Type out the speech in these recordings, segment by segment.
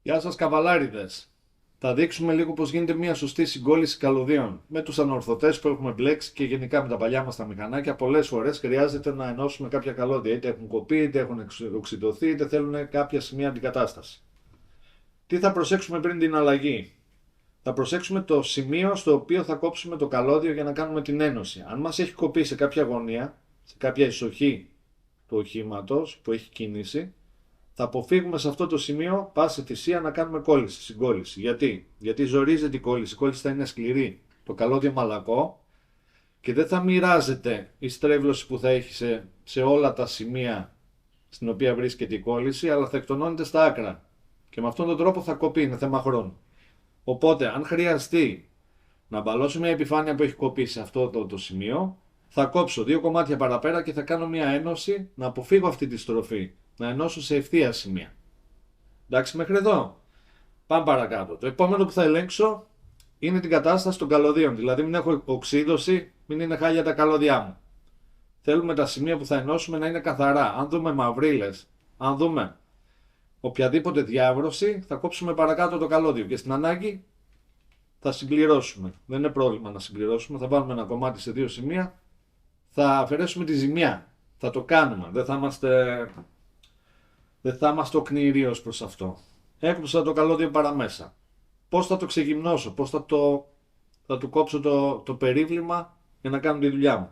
Γεια σας καβαλάριδες. Θα δείξουμε λίγο πώς γίνεται μια σωστή συγκόλληση καλωδίων. Με τους ανορθωτές που έχουμε μπλέξει και γενικά με τα παλιά μας τα μηχανάκια, πολλές φορές χρειάζεται να ενώσουμε κάποια καλώδια. Είτε έχουν κοπεί, είτε έχουν οξυδωθεί, είτε θέλουν κάποια σημεία αντικατάσταση. Τι θα προσέξουμε πριν την αλλαγή? Θα προσέξουμε το σημείο στο οποίο θα κόψουμε το καλώδιο για να κάνουμε την ένωση. Αν μας έχει κοπεί σε κάποια γωνία, σε κάποια ισοχή του οχήματος που έχει κίνηση, θα αποφύγουμε σε αυτό το σημείο πάση θυσία να κάνουμε κόλληση, συγκόλληση. Γιατί ζορίζεται η κόλληση θα είναι σκληρή, το καλώδιο μαλακό και δεν θα μοιράζεται η στρέβλωση που θα έχει σε όλα τα σημεία στην οποία βρίσκεται η κόλληση, αλλά θα εκτονώνεται στα άκρα. Και με αυτόν τον τρόπο θα κοπεί, είναι θέμα χρόνου. Οπότε, αν χρειαστεί να μπαλώσω μια επιφάνεια που έχει κοπεί σε αυτό το σημείο, θα κόψω δύο κομμάτια παραπέρα και θα κάνω μια ένωση να αποφύγω αυτή τη στροφή. Να ενώσω σε ευθεία σημεία. Εντάξει μέχρι εδώ? Πάμε παρακάτω. Το επόμενο που θα ελέγξω είναι την κατάσταση των καλωδίων. Δηλαδή μην έχω οξύδωση, μην είναι χάλια τα καλώδια μου. Θέλουμε τα σημεία που θα ενώσουμε να είναι καθαρά. Αν δούμε μαυρίλες, αν δούμε οποιαδήποτε διάβρωση, θα κόψουμε παρακάτω το καλώδιο και στην ανάγκη θα συμπληρώσουμε. Δεν είναι πρόβλημα να συμπληρώσουμε. Θα βάλουμε ένα κομμάτι σε δύο σημεία, θα αφαιρέσουμε τη ζημιά. Θα το κάνουμε. Δεν θα είμαστε οκνηροί ως προς αυτό. Έκοψα το καλώδιο παραμέσα. Πώς θα το ξεγυμνώσω, πώς θα του κόψω το περίβλημα για να κάνω τη δουλειά μου?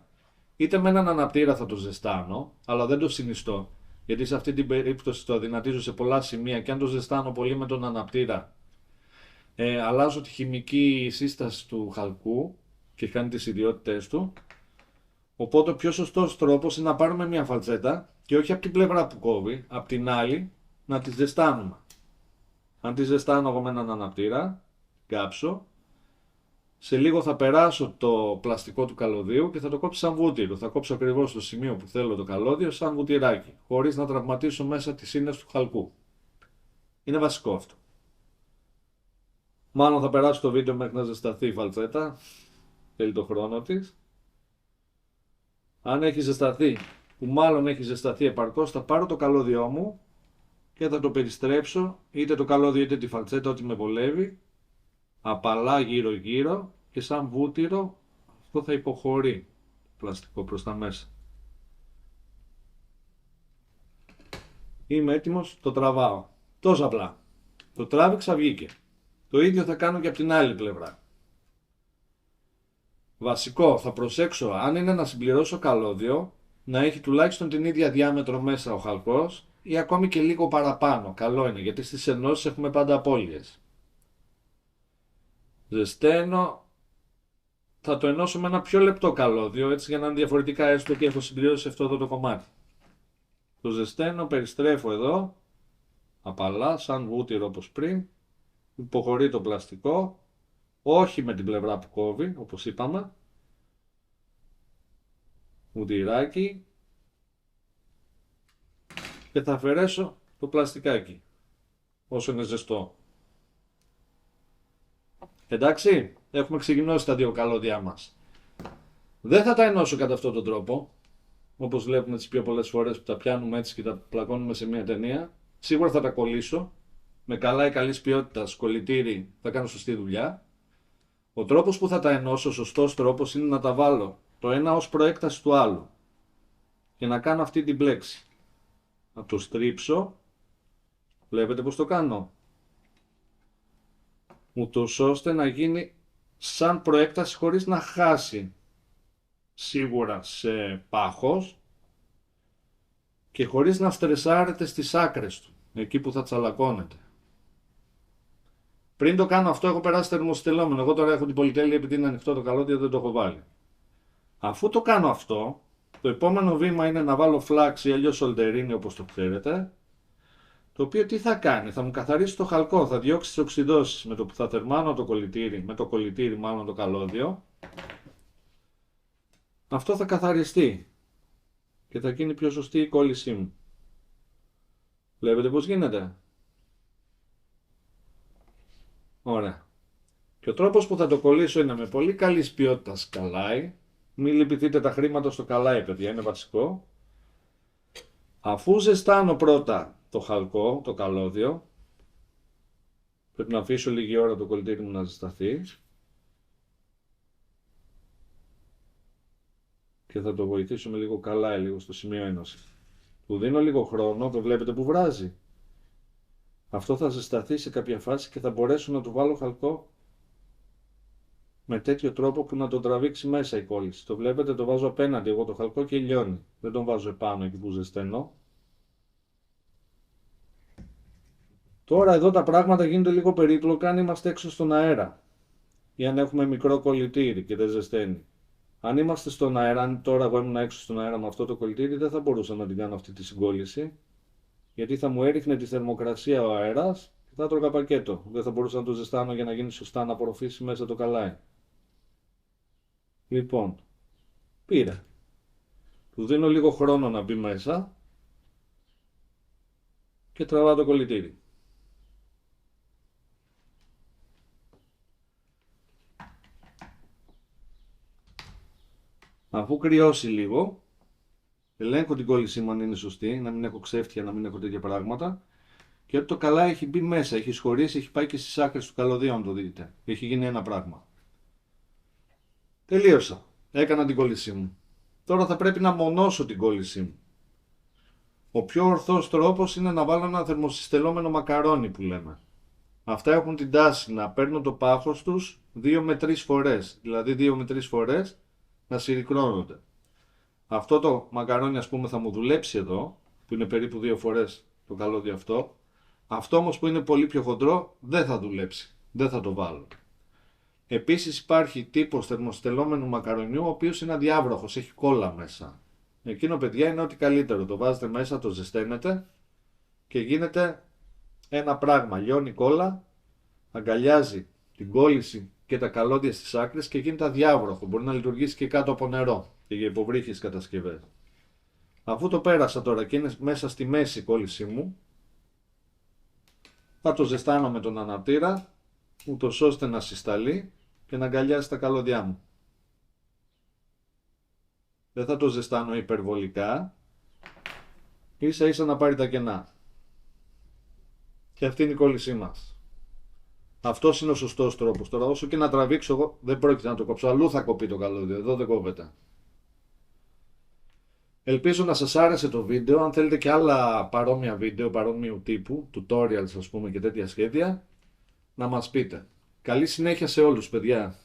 Είτε με έναν αναπτήρα θα το ζεστάνω, αλλά δεν το συνιστώ. Γιατί σε αυτή την περίπτωση το αδυνατίζω σε πολλά σημεία και αν το ζεστάνω πολύ με τον αναπτήρα, αλλάζω τη χημική σύσταση του χαλκού και κάνει τις ιδιότητες του. Οπότε ο πιο σωστός τρόπος είναι να πάρουμε μια φαλτσέτα και όχι από την πλευρά που κόβει, από την άλλη να τη ζεστάνουμε. Αν τη ζεστάνω εγώ με έναν αναπτήρα, κάψω, σε λίγο θα περάσω το πλαστικό του καλωδίου και θα το κόψω σαν βούτυρο. Θα κόψω ακριβώς το σημείο που θέλω το καλώδιο σαν βουτυράκι, χωρίς να τραυματίσω μέσα τις ίνες του χαλκού. Είναι βασικό αυτό. Μάλλον θα περάσω το βίντεο μέχρι να ζεσταθεί η φαλτσέτα, θέλει το χρόνο της. Αν έχει ζεσταθεί, που μάλλον έχει ζεσταθεί επαρκώς, θα πάρω το καλώδιό μου και θα το περιστρέψω, είτε το καλώδιο είτε τη φαλτσέτα, ό,τι με βολεύει, απαλά γύρω γύρω και σαν βούτυρο αυτό θα υποχωρεί το πλαστικό προς τα μέσα. Είμαι έτοιμος, το τραβάω. Τόσο απλά. Το τράβηξα, βγήκε. Το ίδιο θα κάνω και από την άλλη πλευρά. Βασικό, θα προσέξω αν είναι να συμπληρώσω καλώδιο να έχει τουλάχιστον την ίδια διάμετρο μέσα ο χαλκός ή ακόμη και λίγο παραπάνω. Καλό είναι γιατί στις ενώσεις έχουμε πάντα απώλειες. Ζεσταίνω, θα το ενώσω με ένα πιο λεπτό καλώδιο έτσι για να είναι διαφορετικά έστω και έχω συμπληρώσει αυτό εδώ το κομμάτι. Το ζεσταίνω, περιστρέφω εδώ, απαλά σαν βούτυρο όπως πριν, υποχωρεί το πλαστικό, όχι με την πλευρά που κόβει όπως είπαμε, βουτυράκι και θα αφαιρέσω το πλαστικάκι όσο είναι ζεστό. Εντάξει, έχουμε ξεκινώσει τα δύο καλώδια μας. Δεν θα τα ενώσω κατά αυτόν τον τρόπο, όπως βλέπουμε τις πιο πολλές φορές που τα πιάνουμε έτσι και τα πλακώνουμε σε μια ταινία. Σίγουρα θα τα κολλήσω, με καλά ή καλής ποιότητας κολλητήρι θα κάνω σωστή δουλειά. Ο τρόπος που θα τα ενώσω, ο σωστός τρόπος είναι να τα βάλω το ένα ως προέκταση του άλλου και να κάνω αυτή την πλέξη. Να το στρίψω, βλέπετε πως το κάνω, ούτως ώστε να γίνει σαν προέκταση χωρίς να χάσει σίγουρα σε πάχος και χωρίς να στρεσάρεται στις άκρες του, εκεί που θα τσαλακώνεται. Πριν το κάνω αυτό έχω περάσει θερμοστελόμενο, εγώ τώρα έχω την πολυτέλεια επειδή είναι ανοιχτό το καλώδιο δεν το έχω βάλει. Αφού το κάνω αυτό, το επόμενο βήμα είναι να βάλω φλάξ ή αλλιώς σολτερίνη όπως το ξέρετε, το οποίο τι θα κάνει, θα μου καθαρίσει το χαλκό, θα διώξει τις οξυδώσεις με το που θα θερμάνω το κολλητήρι, με το κολλητήρι μάλλον το καλώδιο. Αυτό θα καθαριστεί και θα γίνει πιο σωστή η κόλλησή μου. Βλέπετε πως γίνεται? Ωραία. Και ο τρόπος που θα το κολλήσω είναι με πολύ καλής ποιότητας καλάι. Μην λυπηθείτε τα χρήματα στο καλάι παιδιά, είναι βασικό. Αφού ζεστάνω πρώτα το χαλκό, το καλώδιο, Πρέπει να αφήσω λίγη ώρα το κολλητήρι μου να ζεσταθεί. Και θα το βοηθήσω με λίγο καλάι, λίγο στο σημείο ένωση. Του δίνω λίγο χρόνο, το βλέπετε που βράζει. Αυτό θα ζεσταθεί σε κάποια φάση και θα μπορέσω να του βάλω χαλκό με τέτοιο τρόπο που να τον τραβήξει μέσα η κόλληση. Το βλέπετε, το βάζω απέναντι εγώ το χαλκό και λιώνει. Δεν τον βάζω επάνω εκεί που ζεσταίνω. Τώρα εδώ τα πράγματα γίνονται λίγο περίπλοκα αν είμαστε έξω στον αέρα ή αν έχουμε μικρό κολλητήρι και δεν ζεσταίνει. Αν είμαστε στον αέρα, αν τώρα εγώ ήμουν έξω στον αέρα με αυτό το κολλητήρι, δεν θα μπορούσα να την κάνω αυτή τη συγκόλληση, γιατί θα μου έριχνε τη θερμοκρασία ο αέρας και θα τρώγα πακέτο. Δεν θα μπορούσα να το ζεστάνω για να γίνει σωστά να απορροφήσει μέσα το καλάι. Λοιπόν, πήρα. Του δίνω λίγο χρόνο να μπει μέσα και τραβάω το κολλητήρι. Αφού κρυώσει λίγο, ελέγχω την κόλλησή μου αν είναι σωστή, να μην έχω ξέφτια, να μην έχω τέτοια πράγματα. Και ότι το καλάι έχει μπει μέσα, έχει σχωρήσει, έχει πάει και στις άκρες του καλωδίου, αν το δείτε. Έχει γίνει ένα πράγμα. Τελείωσα. Έκανα την κόλλησή μου. Τώρα θα πρέπει να μονώσω την κόλλησή μου. Ο πιο ορθός τρόπος είναι να βάλω ένα θερμοσυστελόμενο μακαρόνι που λέμε. Αυτά έχουν την τάση να παίρνουν το πάχος τους 2 με 3 φορές. Δηλαδή 2 με 3 φορές να συρρικνώνονται. Αυτό το μακαρόνι ας πούμε θα μου δουλέψει εδώ, που είναι περίπου 2 φορές το καλώδιο αυτό. Αυτό όμως που είναι πολύ πιο χοντρό δεν θα δουλέψει. Δεν θα το βάλω. Επίσης υπάρχει τύπος θερμοστελόμενου μακαρονιού ο οποίος είναι αδιάβροχος, έχει κόλλα μέσα. Εκείνο παιδιά είναι ό,τι καλύτερο. Το βάζετε μέσα, το ζεσταίνετε και γίνεται ένα πράγμα. Λιώνει κόλλα, αγκαλιάζει την κόλληση και τα καλώδια στις άκρες και γίνεται αδιάβροχο. Μπορεί να λειτουργήσει και κάτω από νερό και για υποβρύχιες κατασκευές. Αφού το πέρασα τώρα και είναι μέσα στη μέση η κόλλησή μου, θα το ζεστάνω με τον αναπτήρα, ούτως ώστε να συσταλεί και να αγκαλιάσει τα καλώδια μου. Δεν θα το ζεστάνω υπερβολικά, ίσα ίσα να πάρει τα κενά. Και αυτή είναι η κόλλησή μας. Αυτός είναι ο σωστός τρόπος. Τώρα όσο και να τραβήξω εγώ δεν πρόκειται να το κόψω, αλλού θα κοπεί το καλώδιο, εδώ δεν κόβεται. Ελπίζω να σας άρεσε το βίντεο. Αν θέλετε και άλλα παρόμοια βίντεο, παρόμοιου τύπου, tutorials ας πούμε και τέτοια σχέδια, να μας πείτε. Καλή συνέχεια σε όλους παιδιά.